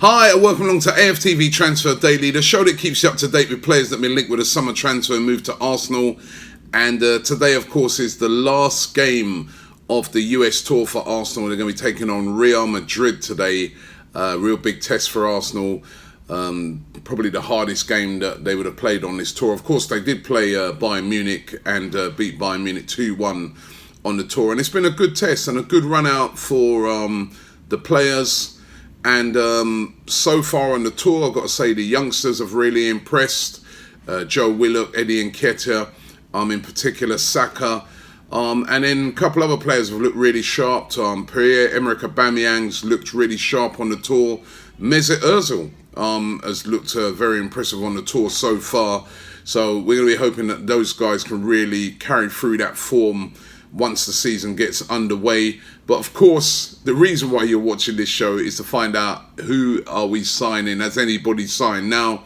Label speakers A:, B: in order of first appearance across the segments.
A: Hi and welcome along to AFTV Transfer Daily, the show that keeps you up to date with players that have been linked with a summer transfer and moved to Arsenal. And today, of course, is the last game of the US tour for Arsenal. They're going to be taking on Real Madrid today. Real big test for Arsenal. Probably the hardest game that they would have played on this tour. Of course, they did play Bayern Munich and beat Bayern Munich 2-1 on the tour. And it's been a good test and a good run out for the players. And so far on the tour, I've got to say the youngsters have really impressed. Joe Willock, Eddie Nketiah, in particular Saka. And then a couple other players have looked really sharp. Pierre-Emerick Aubameyang's looked really sharp on the tour. Mesut Ozil has looked very impressive on the tour so far. So we're going to be hoping that those guys can really carry through that form once the season gets underway. But of course, the reason why you're watching this show is to find out who are we signing. Has anybody signed? Now,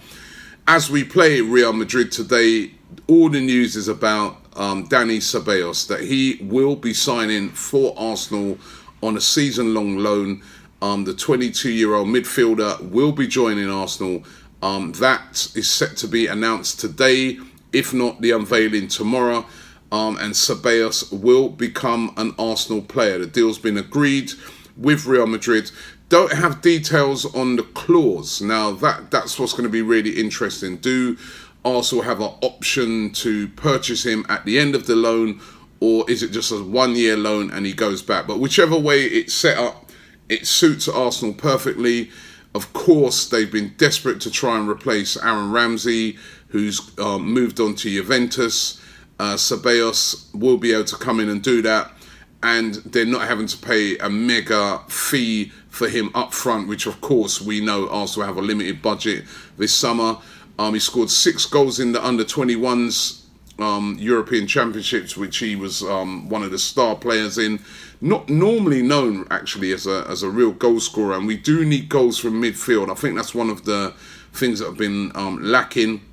A: as we play Real Madrid today, all the news is about Dani Ceballos, that he will be signing for Arsenal on a season-long loan. The 22-year-old midfielder will be joining Arsenal. That is set to be announced today, if not the unveiling tomorrow. And Ceballos will become an Arsenal player. The deal's been agreed with Real Madrid. Don't have details on the clause. Now, that's what's going to be really interesting. Do Arsenal have an option to purchase him at the end of the loan, or is it just a one-year loan and he goes back? But whichever way it's set up, it suits Arsenal perfectly. Of course, they've been desperate to try and replace Aaron Ramsey, who's moved on to Juventus. Ceballos will be able to come in and do that, and they're not having to pay a mega fee for him up front, which of course we know Arsenal have a limited budget this summer. He scored 6 goals in the under-21s European Championships, which he was one of the star players in. Not normally known actually as a real goal scorer, and we do need goals from midfield. I think that's one of the things that have been lacking.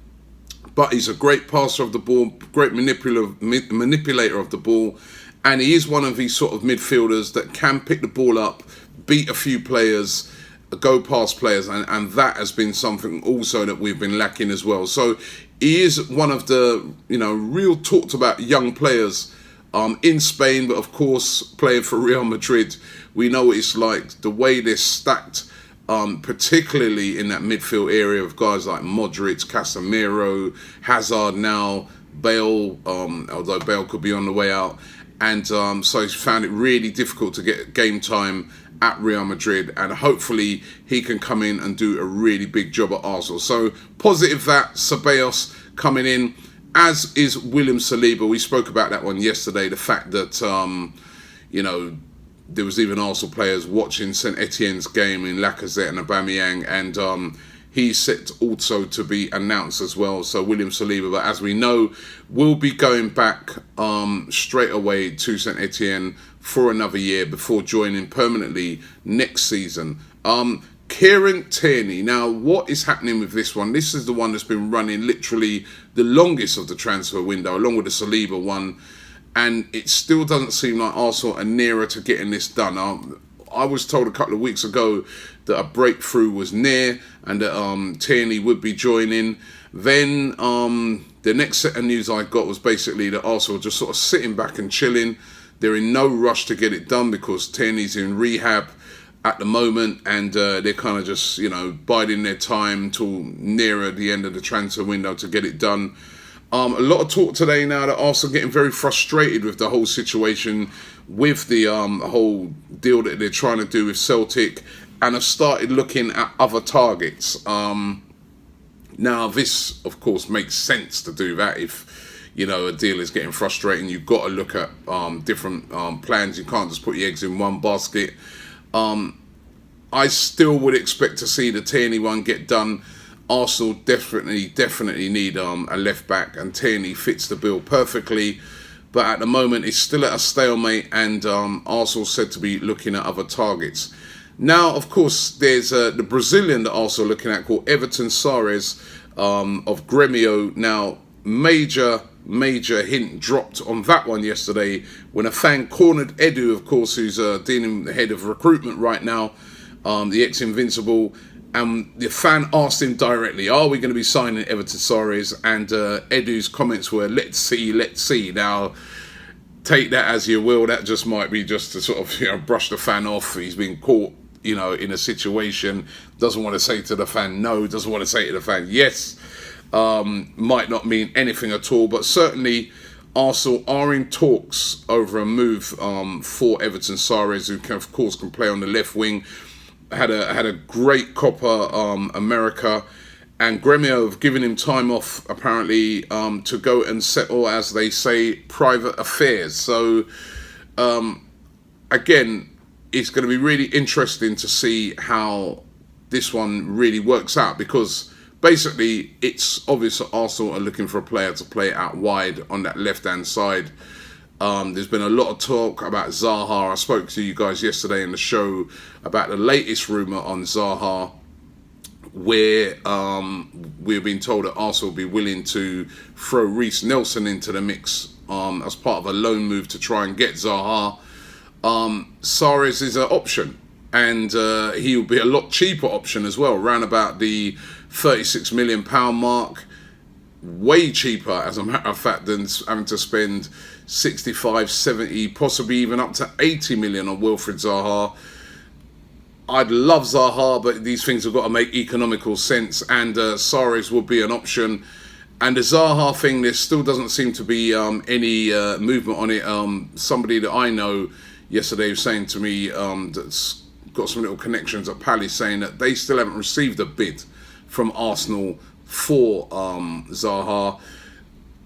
A: But he's a great passer of the ball, great manipulator of the ball, and he is one of these sort of midfielders that can pick the ball up, beat a few players, go past players, and that has been something also that we've been lacking as well. So he is one of the real talked about young players in Spain, but of course playing for Real Madrid, we know what it's like. The way they're stacked. Particularly in that midfield area of guys like Modric, Casemiro, Hazard now, Bale, although Bale could be on the way out. And so he's found it really difficult to get game time at Real Madrid, and hopefully he can come in and do a really big job at Arsenal. So positive that Ceballos coming in, as is William Saliba. We spoke about that one yesterday, the fact that, there was even Arsenal players watching St Etienne's game in Lacazette and Aubameyang, and he's set also to be announced as well. So William Saliba, but as we know, will be going back straight away to St Etienne for another year before joining permanently next season. Kieran Tierney. Now, what is happening with this one? This is the one that's been running literally the longest of the transfer window, along with the Saliba one. And it still doesn't seem like Arsenal are nearer to getting this done. I was told a couple of weeks ago that a breakthrough was near and that Tierney would be joining. Then the next set of news I got was basically that Arsenal are just sort of sitting back and chilling. They're in no rush to get it done because Tierney's in rehab at the moment, and they're kind of just, biding their time till nearer the end of the transfer window to get it done. A lot of talk today now that Arsenal getting very frustrated with the whole situation, with the whole deal that they're trying to do with Celtic, and have started looking at other targets. Now, this, of course, makes sense to do that. If, a deal is getting frustrating, you've got to look at different plans. You can't just put your eggs in one basket. I still would expect to see the Tierney one get done. Arsenal definitely need a left back, and Tierney fits the bill perfectly. But at the moment, it's still at a stalemate, and Arsenal said to be looking at other targets. Now, of course, there's the Brazilian that Arsenal are looking at called Everton Soares of Grêmio. Now, major hint dropped on that one yesterday when a fan cornered Edu, of course, who's dealing with the head of recruitment right now, the ex-Invincible. and the fan asked him directly, are we going to be signing Everton Soares? And Edu's comments were, let's see, let's see. Now, take that as you will. That just might be just to sort of brush the fan off. He's been caught in a situation, doesn't want to say to the fan no, doesn't want to say to the fan yes. Might not mean anything at all, but certainly Arsenal are in talks over a move for Everton Soares, who of course can play on the left wing. Had a great Copa America, and Gremio have given him time off apparently to go and settle, as they say, private affairs. So again, it's going to be really interesting to see how this one really works out, because basically it's obvious that Arsenal are looking for a player to play out wide on that left-hand side. There's been a lot of talk about Zaha. I spoke to you guys yesterday in the show about the latest rumour on Zaha, where we've been told that Arsenal will be willing to throw Reece Nelson into the mix as part of a loan move to try and get Zaha. Soares is an option, and he will be a lot cheaper option as well, around about the £36 million mark, way cheaper as a matter of fact than having to spend 65, 70, possibly even up to 80 million on Wilfried Zaha. I'd love Zaha, but these things have got to make economical sense, and Soares would be an option. And the Zaha thing, there still doesn't seem to be any movement on it. Somebody that I know yesterday was saying to me that's got some little connections at Palace, saying that they still haven't received a bid from Arsenal for Zaha.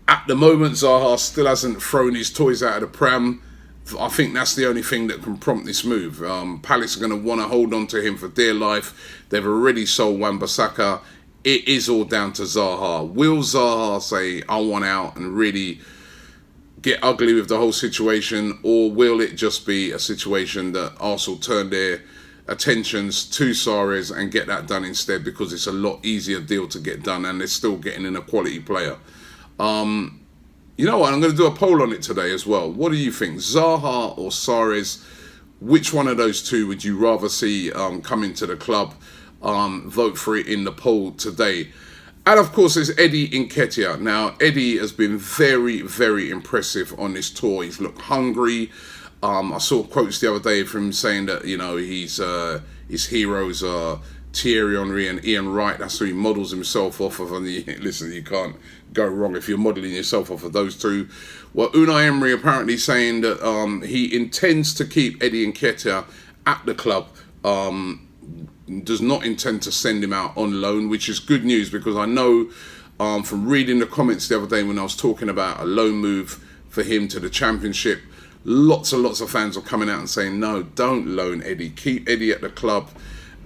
A: At the moment, Zaha still hasn't thrown his toys out of the pram. I think that's the only thing that can prompt this move. Palace are going to want to hold on to him for dear life. They've already sold Wan-Bissaka. It is all down to Zaha. Will Zaha say, I want out, and really get ugly with the whole situation, or will it just be a situation that Arsenal turn their attentions to Soares and get that done instead, because it's a lot easier deal to get done and they're still getting in a quality player? You know what, I'm going to do a poll on it today as well. What do you think, Zaha or Soares? Which one of those two would you rather see come into the club? Vote for it in the poll today. And of course, there's Eddie Nketiah. Now, Eddie has been very, very impressive on this tour. He's looked hungry. I saw quotes the other day from him saying that, his heroes are Thierry Henry and Ian Wright. That's who he models himself off of. And listen, you can't go wrong if you're modelling yourself off of those two. Well, Unai Emery apparently saying that he intends to keep Eddie Nketiah at the club. Does not intend to send him out on loan, which is good news, because I know from reading the comments the other day when I was talking about a loan move for him to the Championship, lots and lots of fans are coming out and saying, no, don't loan Eddie, keep Eddie at the club.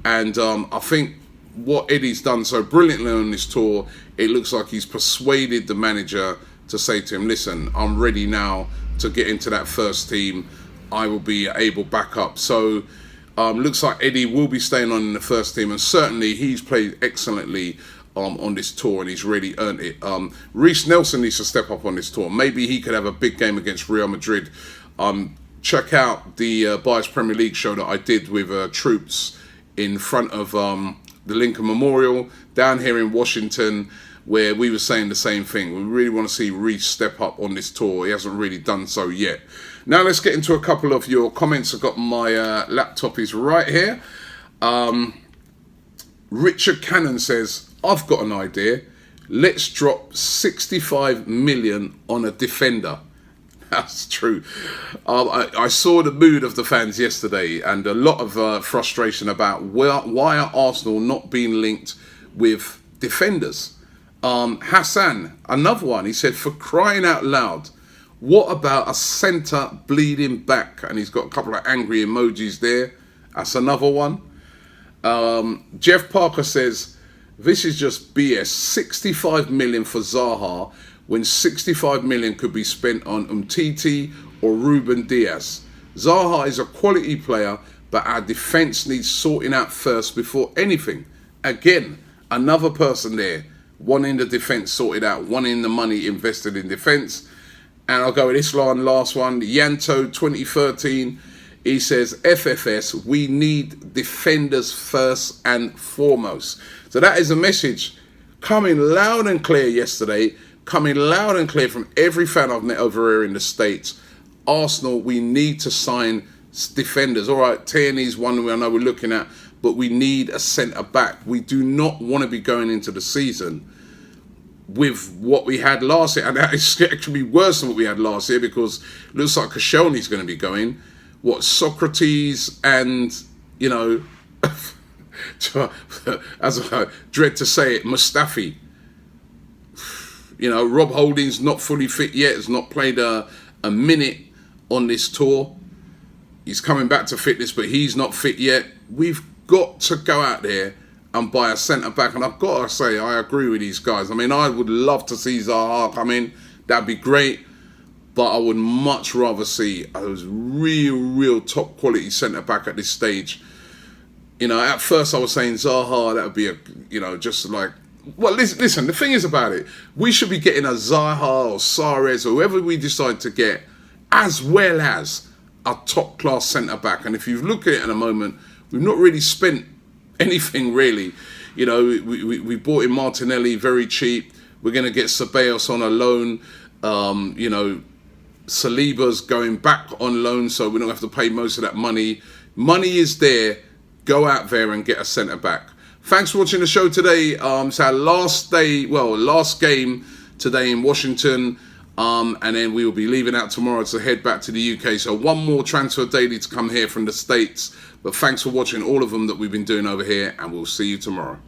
A: And I think what Eddie's done so brilliantly on this tour, it looks like he's persuaded the manager to say to him, listen, I'm ready now to get into that first team. I will be able backup. So looks like Eddie will be staying on in the first team, and certainly he's played excellently on this tour, and he's really earned it. Reece Nelson needs to step up on this tour. Maybe he could have a big game against Real Madrid. Check out the Bias Premier League show that I did with troops in front of the Lincoln Memorial down here in Washington, where we were saying the same thing. We really want to see Reece step up on this tour. He hasn't really done so yet. Now let's get into a couple of your comments. I've got my laptop is right here. Richard Cannon says, I've got an idea. Let's drop 65 million on a defender. That's true. I saw the mood of the fans yesterday, and a lot of frustration about why are Arsenal not being linked with defenders. Hassan, another one, he said, for crying out loud, what about a centre bleeding back? And he's got a couple of angry emojis there. That's another one. Jeff Parker says, this is just BS. 65 million for Zaha when 65 million could be spent on Umtiti or Ruben Diaz. Zaha is a quality player, but our defence needs sorting out first before anything. Again, another person there, one in the defence sorted out, one in the money invested in defence. And I'll go with Islam, last one, Yanto 2013. He says, FFS, we need defenders first and foremost. So that is a message coming loud and clear yesterday, coming loud and clear from every fan I've met over here in the States. Arsenal, we need to sign defenders. All right, Tierney's one I know we're looking at, but we need a centre-back. We do not want to be going into the season with what we had last year. And that is actually worse than what we had last year, because it looks like Koscielny's going to be going. What, Socrates and, you know, as I dread to say it, Mustafi. You know, Rob Holding's not fully fit yet, has not played a minute on this tour. He's coming back to fitness, but he's not fit yet. We've got to go out there and buy a centre-back. And I've got to say, I agree with these guys. I mean, I would love to see Zaha come in. That'd be great. But I would much rather see a real top quality centre-back at this stage. You know, at first I was saying Zaha, that would be just like... Well, listen, the thing is about it, we should be getting a Zaha or Sarez or whoever we decide to get, as well as a top-class centre-back. And if you look at it in a moment, we've not really spent anything, really. You know, we bought in Martinelli very cheap. We're going to get Ceballos on a loan. Saliba's going back on loan, so we don't have to pay most of that money. Money is there. Go out there and get a centre-back. Thanks for watching the show today. It's our last game today in Washington. And then we will be leaving out tomorrow to head back to the UK. So one more transfer daily to come here from the States. But thanks for watching all of them that we've been doing over here, and we'll see you tomorrow.